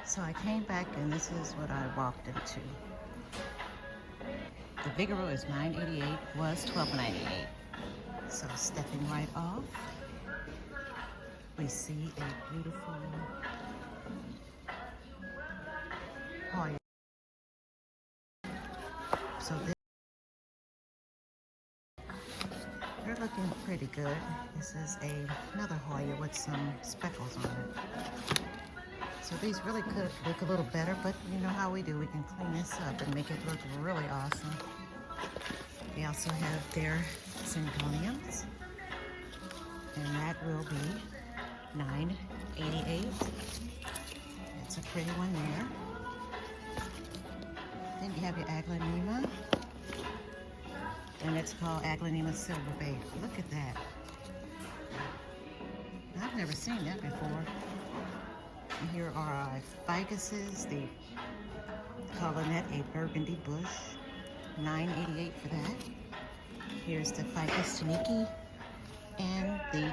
So I came back and this is what I walked into. The Vigoro is $9.88, was $12.98. So stepping right off, we see a beautiful Hoya. So they're looking pretty good. This is another Hoya with some speckles on it. So these really could look a little better, but you know how we do. We can clean this up and make it look really awesome. They also have their syngoniums, and that will be $9.88. It's a pretty one there. Then you have your Aglaonema, and it's called Aglaonema Silverbait. Look at that. I've never seen that before. And here are our ficuses. They calling that a burgundy bush. $9.88 for that. Here's the Ficus Taniki and the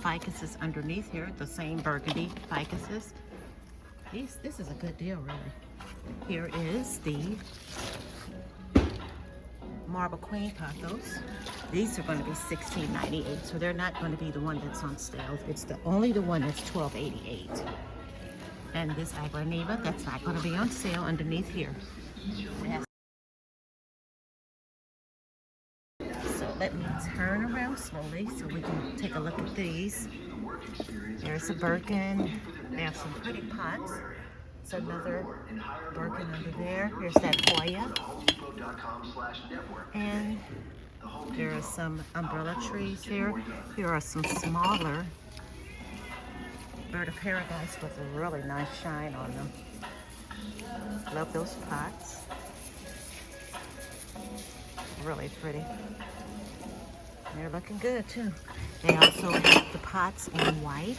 ficuses underneath here, the same burgundy ficuses. This is a good deal, really. Here is the Marble Queen pothos. These are going to be $16.98, so they're not going to be the one that's on sale. It's only the one that's $12.88. And this Aglaonema, that's not going to be on sale underneath here. So let me turn around slowly so we can take a look at these. There's a Birkin. They have some pretty pots. It's another Birkin under there. Here's that Hoya. And there are some umbrella trees here. Here are some smaller Bird of Paradise with a really nice shine on them. Love those pots. Really pretty. They're looking good too. They also have the pots in white.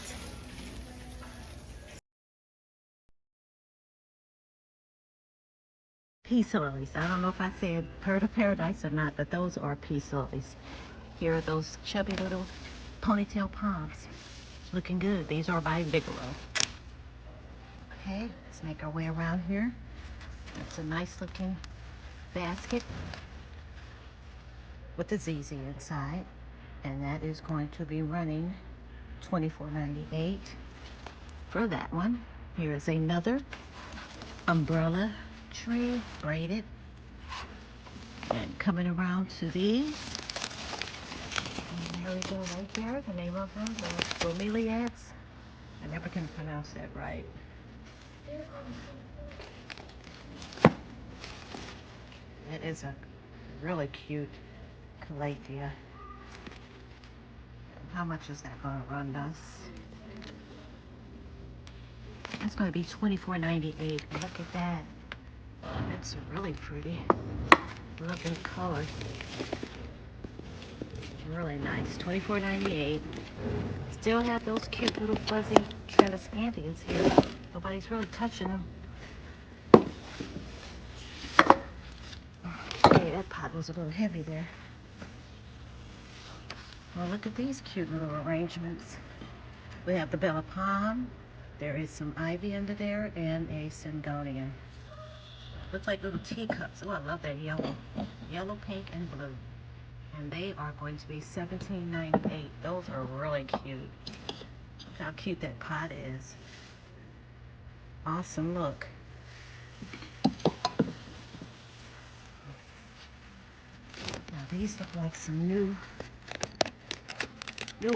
Peace lilies. I don't know if I said Bird of Paradise or not, but those are peace lilies. Here are those chubby little ponytail palms. Looking good. These are by Vigoro. Okay, let's make our way around here. It's a nice looking basket with the ZZ inside, and that is going to be running $24.98 for that one. Here is another umbrella tree, braided, and coming around to these. And there we go, right there. The name of them, the Bromeliads. I never can pronounce that right. It is a really cute calathea. How much is that going to run us? That's going to be $24.98. Look at that. It's really pretty. Looking color. Really nice. $24.98. Still have those cute little fuzzy calatheas here. Nobody's really touching them. Okay, that pot was a little heavy there. Well, look at these cute little arrangements. We have the Bella Palm. There is some ivy under there and a syngonium. Looks like little teacups. Oh, I love that yellow. Yellow, pink, and blue. And they are going to be $17.98. Those are really cute. Look how cute that pot is. Awesome look. Now these look like some new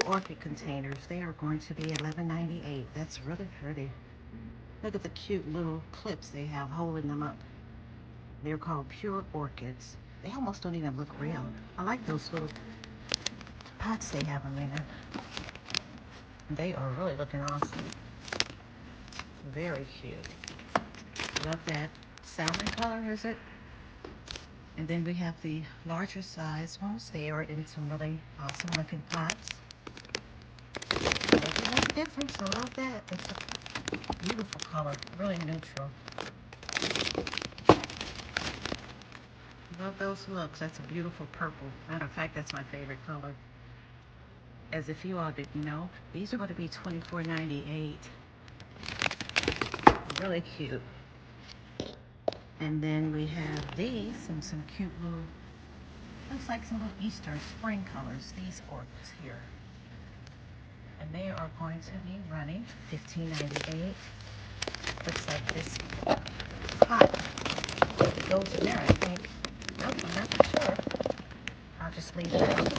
orchid containers. They are going to be $11.98. That's really pretty. Look at the cute little clips they have holding them up. They're called pure orchids. They almost don't even look real. I like those little pots they have them in. They are really looking awesome. Very cute. Love that salmon color, is it? And then we have the larger size ones. They are in some really awesome looking pots. That's different, so I love that. It's a beautiful color, really neutral. Love those looks. That's a beautiful purple. Matter of fact, that's my favorite color. As if you all didn't know, these are going to be $24.98. Really cute. And then we have these, some cute little, looks like some little Easter spring colors, these orchids here. And they are going to be running $15.98. Looks like this pot goes in there, I think. Nope, I'm not for sure. I'll just leave it out.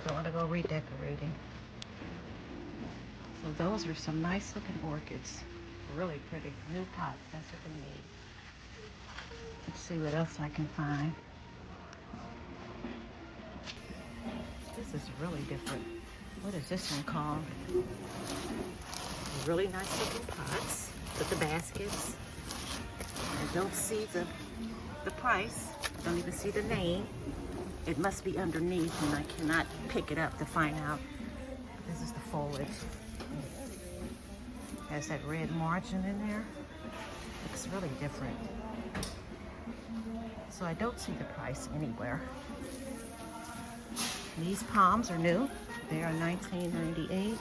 Don't want to go redecorating. So those are some nice looking orchids. Really pretty. New pot. That's what we need. Let's see what else I can find. This is really different. What is this one called? Really nice looking pots with the baskets. I don't see the price. I don't even see the name. It must be underneath and I cannot pick it up to find out. This is the foliage. Has that red margin in there. Looks really different. So I don't see the price anywhere. These palms are new. They are $19.98.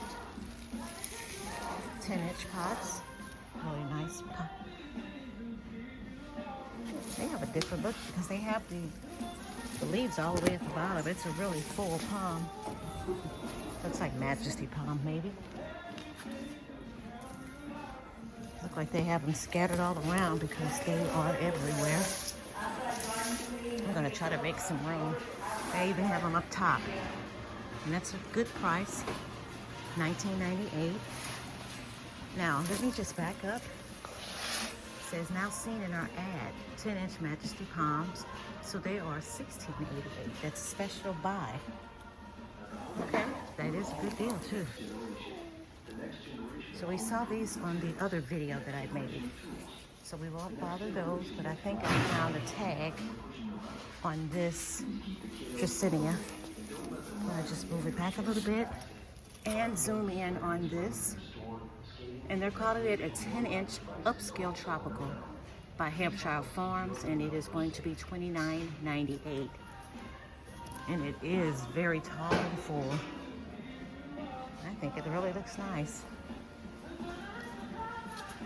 10-inch pots. Really nice pot. They have a different look because they have the leaves all the way at the bottom. It's a really full palm. Looks like Majesty palm, maybe. Look like they have them scattered all around because they are everywhere. I'm gonna try to make some room. They even have them up top. And that's a good price, $19.98. Now, let me just back up. It says, now seen in our ad, 10-inch Majesty palms. So they are $16.88. That's special buy. Okay, that is a good deal too. So we saw these on the other video that I made. So we won't bother those, but I think I found a tag on this Dracaena. I'll just move it back a little bit and zoom in on this. And they're calling it a 10-inch upscale tropical by Hampshire Farms, and it is going to be $29.98. And it is very tall and full. I think it really looks nice.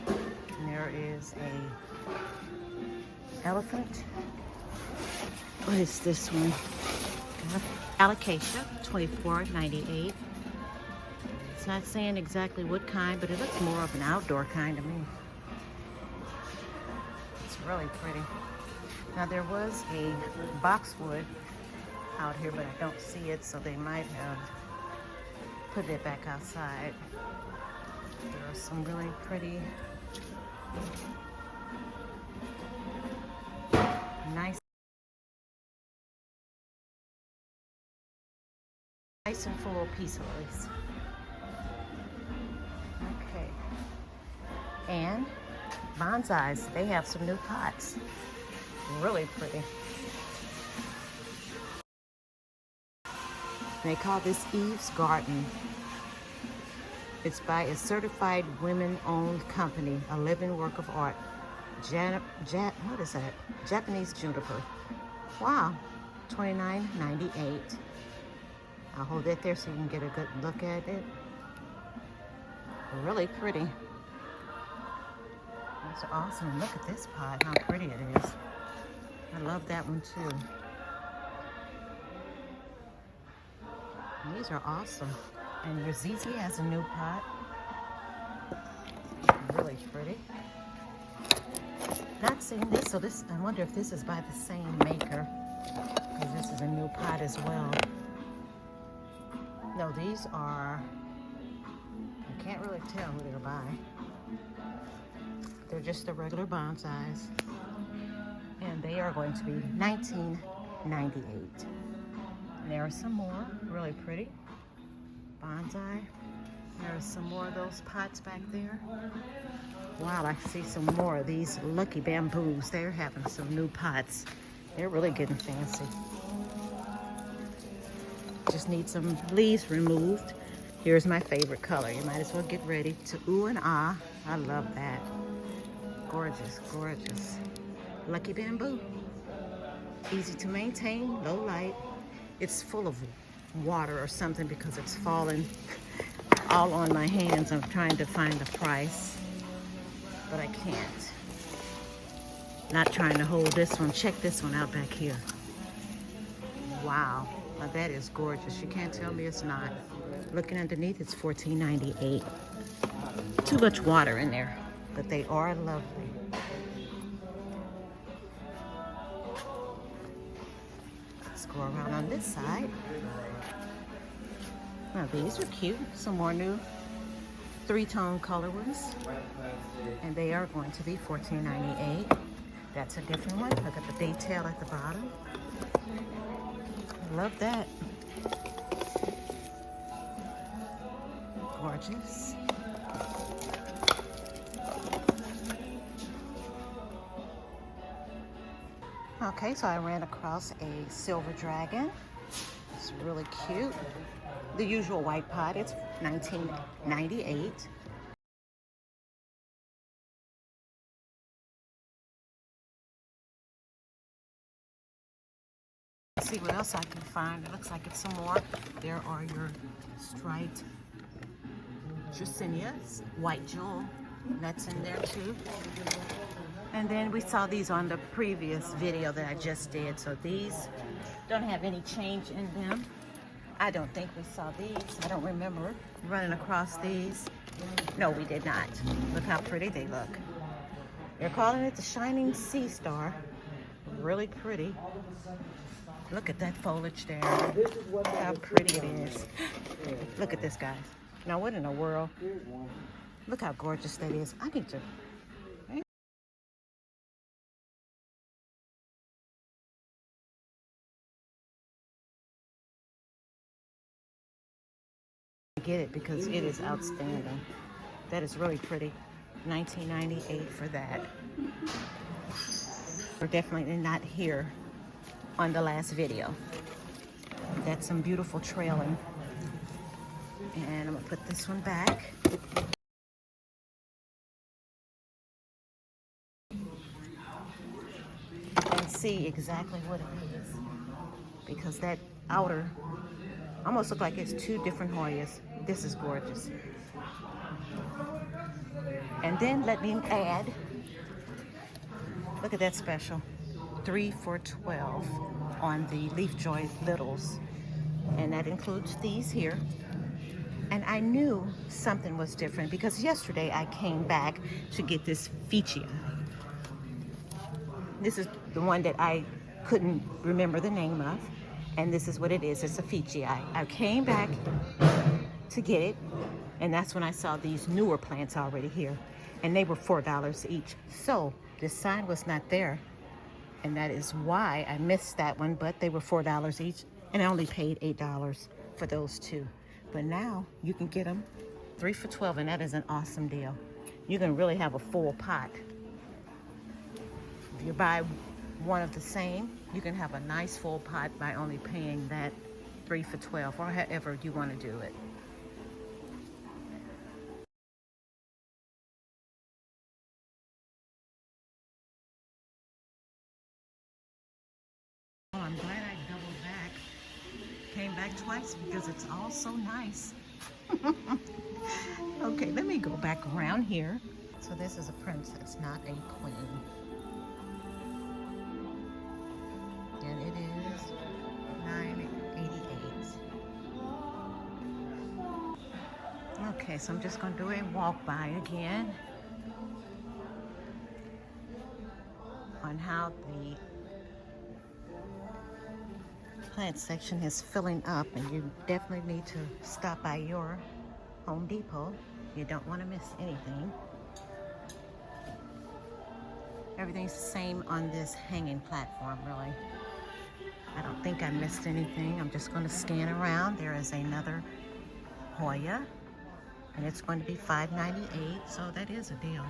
And there is a elephant. What is this one? Alocasia, $24.98. It's not saying exactly what kind, but it looks more of an outdoor kind to me. It's really pretty. Now there was a boxwood out here, but I don't see it, so they might have put it back outside. There are some really pretty, nice and full piece of lace. Okay. And bonsais, they have some new pots. Really pretty. They call this Eve's Garden. It's by a certified women-owned company, a living work of art. What is that? Japanese juniper. Wow, $29.98. I'll hold it there so you can get a good look at it. Really pretty. That's awesome. Look at this pot, how pretty it is. I love that one too. These are awesome. And your ZZ has a new pot. Really pretty. Not seeing this, so this, I wonder if this is by the same maker, because this is a new pot as well. No, these are, I can't really tell who they're by. They're just the regular bonsais. And they are going to be $19.98. And there are some more really pretty bonsai. There are some more of those pots back there. Wow, I see some more of these lucky bamboos. They're having some new pots. They're really getting fancy. Just need some leaves removed. Here's my favorite color. You might as well get ready to ooh and ah. I love that. Gorgeous, gorgeous. Lucky bamboo. Easy to maintain, low light. It's full of water or something because it's fallen all on my hands. I'm trying to find the price, but I can't. Not trying to hold this one. Check this one out back here. Wow, now that is gorgeous. You can't tell me it's not. Looking underneath, it's $14.98. Too much water in there, but they are lovely. Let's go around on this side. Now these are cute. Some more new three-tone color ones. And they are going to be $14.98. That's a different one. Look at the detail at the bottom. Love that. Gorgeous. Okay, so I ran across a silver dragon. It's really cute. The usual white pot, it's $19.98. Let's see what else I can find. It looks like it's some more. There are your striped Dracaenas, white jewel. That's in there too. And then we saw these on the previous video that I just did. So these don't have any change in them. I don't think we saw these. I don't remember running across these. No, we did not. Look how pretty they look. They're calling it the Shining Sea Star. Really pretty. Look at that foliage there. Look how pretty it is. Look at this, guys. Now, what in the world? Look how gorgeous that is. I need to... get it because it is outstanding. That is really pretty. $19.98 for that. We're definitely not here on the last video. That's some beautiful trailing. And I'm gonna put this one back. And see exactly what it is. Because that outer almost looks like it's two different Hoyas. This is gorgeous. And then let me add, look at that special. 3 for $12 on the Leaf Joy Littles. And that includes these here. And I knew something was different because yesterday I came back to get this Foliage. This is the one that I couldn't remember the name of. And this is what it is. It's a Foliage. I came back to get it. And that's when I saw these newer plants already here. And they were $4 each. So this sign was not there. And that is why I missed that one. But they were $4 each. And I only paid $8 for those two. But now you can get them 3 for $12. And that is an awesome deal. You can really have a full pot. If you buy one of the same, you can have a nice full pot by only paying that 3 for $12 or however you want to do it. Oh, I'm glad I doubled back. Came back twice because it's all so nice. Okay, let me go back around here. So this is a princess, not a queen. And it is $9.88. Okay, so I'm just going to do a walk by again on how the plant section is filling up, and you definitely need to stop by your Home Depot. You don't want to miss anything. Everything's the same on this hanging platform, really. I don't think I missed anything. I'm just going to scan around. There is another Hoya. And it's going to be $5.98, so that is a deal.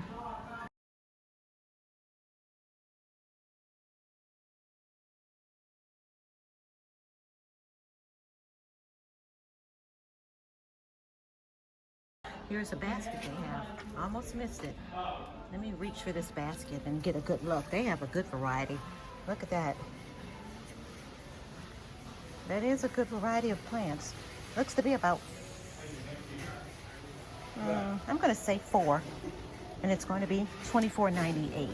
Here's a basket they have. Almost missed it. Let me reach for this basket and get a good look. They have a good variety. Look at that. That is a good variety of plants. Looks to be about, I'm going to say 4. And it's going to be $24.98.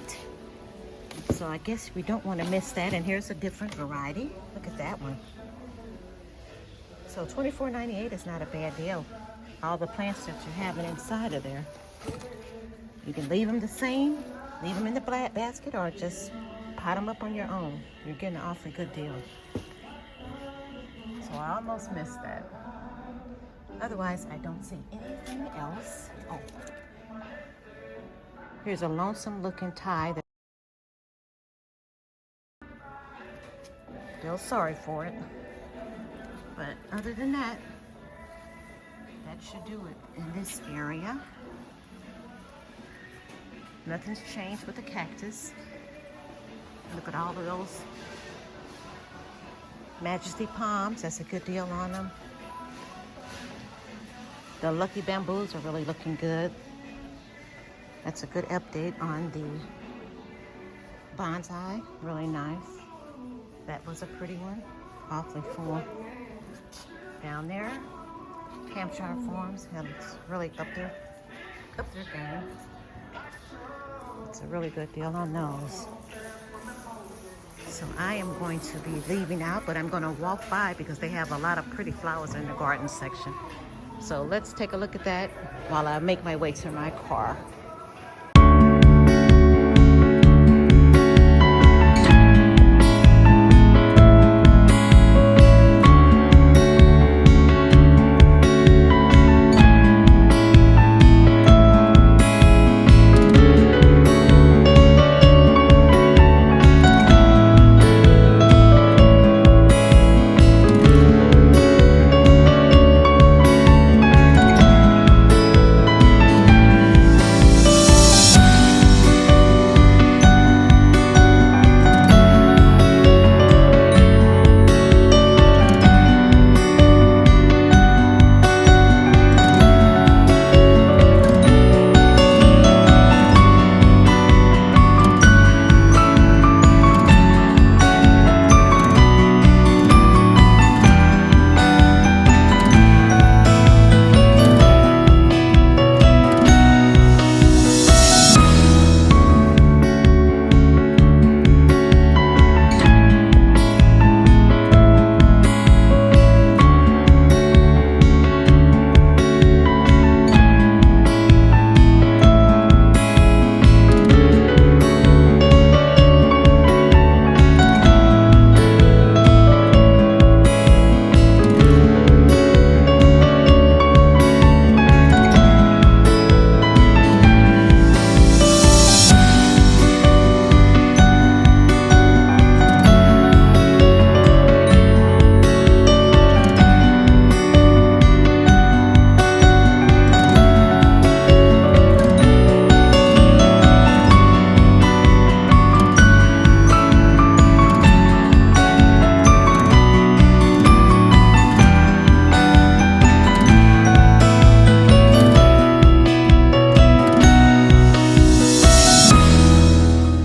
So I guess we don't want to miss that. And here's a different variety. Look at that one. So $24.98 is not a bad deal. All the plants that you're having inside of there. You can leave them the same, leave them in the black basket, or just pot them up on your own. You're getting an awfully good deal. So I almost missed that. Otherwise, I don't see anything else. Oh, here's a lonesome looking tie. Feel sorry for it. But other than that, that should do it in this area. Nothing's changed with the cactus. Look at all of those Majesty palms. That's a good deal on them. The lucky bamboos are really looking good. That's a good update on the bonsai. Really nice. That was a pretty one. Awfully full. Down there, Hampshire forms. It's really up their game. It's a really good deal on those. So I am going to be leaving out, but I'm going to walk by because they have a lot of pretty flowers in the garden section. So let's take a look at that while I make my way to my car.